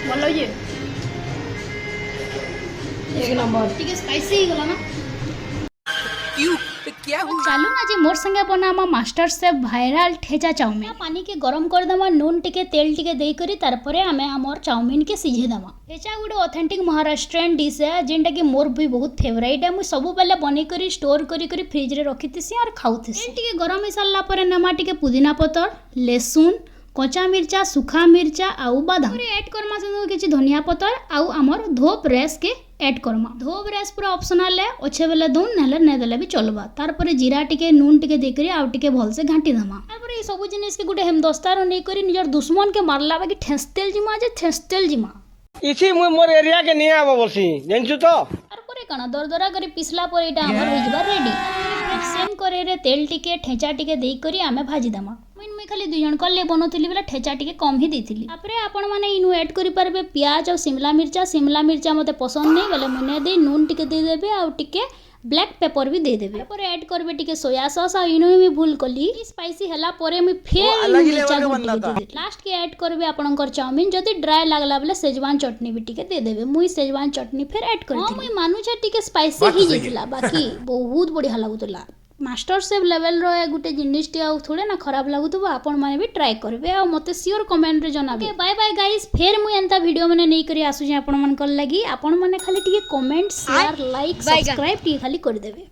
ଭଲ ଯେ एक नंबर ଟିକେ ସ୍ପାଇସି ହେଇଗଲା ନା क्यों क्या हुआ? चालू ना जी मोर संगे बनामा मास्टर शेफ भाइराल ठेचा चाउमीन पानी के गरम कर दमा नून टिके तेल टिके देई करी तार परे हमें हमर चाउमीन के सिझे दमा ठेचा गुडे ऑथेंटिक महाराष्ट्रियन डिश है जेंटा कि मोर भी बहुत फेवरेट है मु सब बेले बनै करी स्टोर करी करी फ्रिज रे रखितिसी और खाउतिसी तेल टिके गरम हो सारला परे नमा टिके पुदीना पतर लहसुन कच्चा मिर्चा सुखा मिर्चा आउ बादाम ऐड करमा से किछि धनिया पतर आउ हमर धोप रेस के ऐड करमा धोप रेस पूरा ऑप्शनल है अच्छे बेले दउन नेले नै देले भी चलबा तार परे जीरा टिके नून टिके दे करी आउ टिके भल से घांटी दमा तार परे ई सब जिनिस के गुटे हेमदस्तार नै करी निजर दुश्मन के मारला बाकी ठेस्तेल जिमा जे ठेस्तेल जिमा इसी मुई मोर एरिया के नहीं आवा बोलसी जानछु तो तार परे कना दरदरा करी पिसला परे इटा हमर हो जबा रेडी सेम करे रे तेल टिके ठेचा टिके देई करी आमे भाजी दमा मुई खाली दुई जन कले बनौली बेला ठेचा टिके कम ही देती तापर आपण मैंने इनु ऐड करि पारबे प्याज और शिमला मिर्चा मते पसंद नहीं बेले मुने दे नून टिके दे देबे और टिके ब्लैक पेपर भी दे देबे तापर ऐड करबे टिके सोया सॉस और इनु भी भूल कली स्पाइसी हला परे मुई फेर मिर्चा गुंडी लास्ट के ऐड करबे आपनकर चाउमीन जदी ड्राई लागला बेले शेजवान चटनी भी टिके दे देबे मुई शेजवान चटनी फिर ऐड करथि मुई मानु छ टिके स्पाइसी ही जितला बाकी बहुत बढ़िया लागुतला मास्टर शेफ लेवल रो गुटे जिनिसटी आ थोड़े ना खराब लागुथबो आपण माने भी ट्राई करबे आ मते श्योर कमेंट रे जनाबे बाय बाय गाइस फेर मु एंता वीडियो माने नै करी आसु जे आपण मन कर लागी आपण माने खाली टिके कमेंट शेयर लाइक सब्सक्राइब टिके खाली कर देबे।